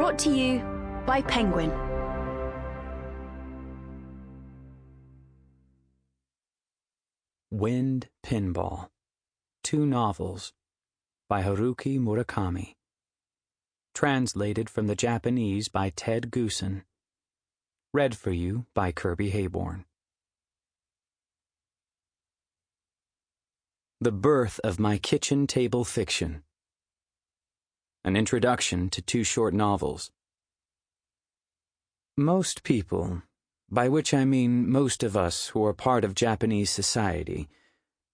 Brought to you by Penguin. Wind Pinball. 2 novels by Haruki Murakami. Translated from the Japanese by Ted Goosen. Read for you by Kirby Heyborne. The birth of my kitchen table fiction. An introduction to 2 short novels. Most people, by which I mean most of us who are part of Japanese society,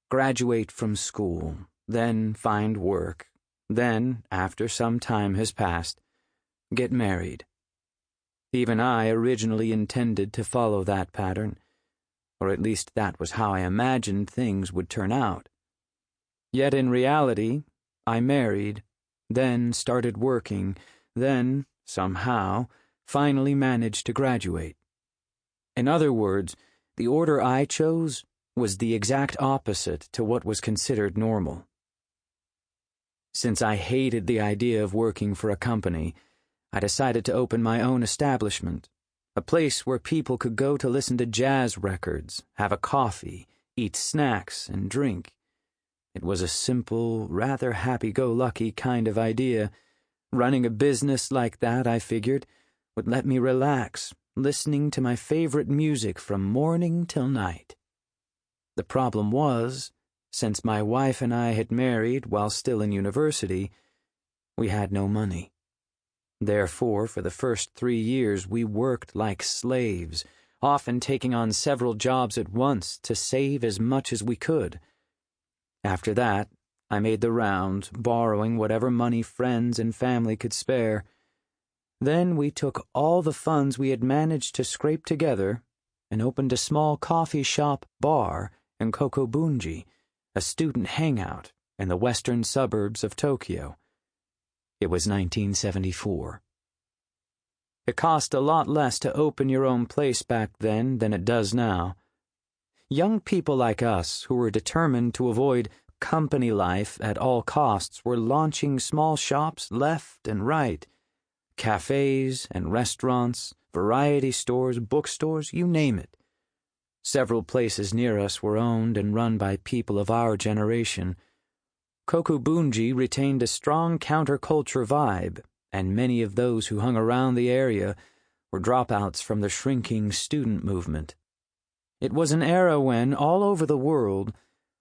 graduate from school, then find work, then, after some time has passed, get married. Even I originally intended to follow that pattern, or at least that was how I imagined things would turn out. Yet in reality, I married, then started working, then, somehow, finally managed to graduate. In other words, the order I chose was the exact opposite to what was considered normal. Since I hated the idea of working for a company, I decided to open my own establishment, a place where people could go to listen to jazz records, have a coffee, eat snacks, and drink. It was a simple, rather happy-go-lucky kind of idea. Running a business like that, I figured, would let me relax, listening to my favorite music from morning till night. The problem was, since my wife and I had married while still in university, we had no money. Therefore, for the first 3 years, we worked like slaves, often taking on several jobs at once to save as much as we could. After that, I made the rounds, borrowing whatever money friends and family could spare. Then we took all the funds we had managed to scrape together and opened a small coffee shop bar in Kokobunji, a student hangout in the western suburbs of Tokyo. It was 1974. It cost a lot less to open your own place back then than it does now. Young people like us, who were determined to avoid company life at all costs, were launching small shops left and right. Cafes and restaurants, variety stores, bookstores, you name it. Several places near us were owned and run by people of our generation. Kokubunji retained a strong counterculture vibe, and many of those who hung around the area were dropouts from the shrinking student movement. It was an era when, all over the world,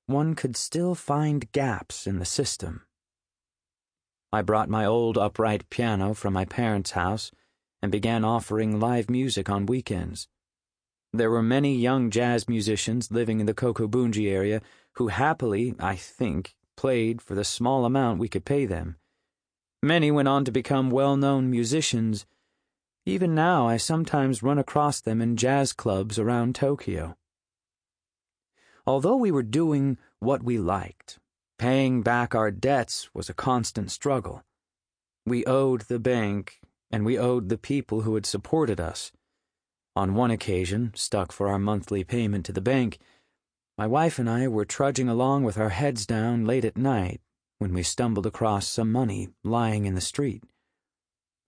one could still find gaps in the system. I brought my old upright piano from my parents' house and began offering live music on weekends. There were many young jazz musicians living in the Kokobunji area who happily, I think, played for the small amount we could pay them. Many went on to become well-known musicians. Even now, I sometimes run across them in jazz clubs around Tokyo. Although we were doing what we liked, paying back our debts was a constant struggle. We owed the bank, and we owed the people who had supported us. On one occasion, stuck for our monthly payment to the bank, my wife and I were trudging along with our heads down late at night when we stumbled across some money lying in the street.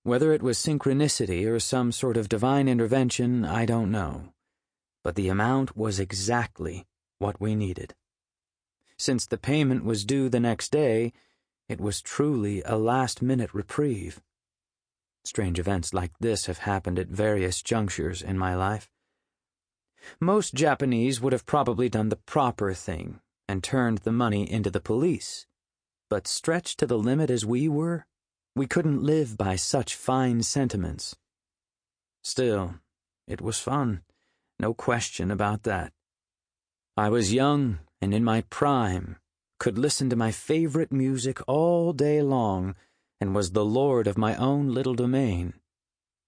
Whether it was synchronicity or some sort of divine intervention, I don't know, but the amount was exactly what we needed. Since the payment was due the next day, it was truly a last-minute reprieve. Strange events like this have happened at various junctures in my life. Most Japanese would have probably done the proper thing and turned the money into the police, but stretched to the limit as we were, we couldn't live by such fine sentiments. Still, it was fun, no question about that. I was young and in my prime, could listen to my favorite music all day long, and was the lord of my own little domain.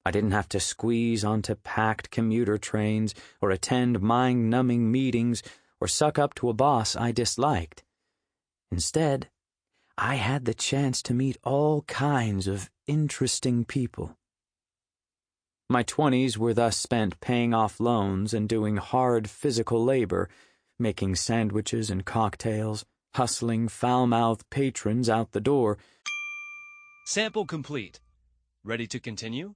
I didn't have to squeeze onto packed commuter trains or attend mind-numbing meetings or suck up to a boss I disliked. Instead, I had the chance to meet all kinds of interesting people. My 20s were thus spent paying off loans and doing hard physical labor, making sandwiches and cocktails, hustling foul-mouthed patrons out the door. Sample complete. Ready to continue?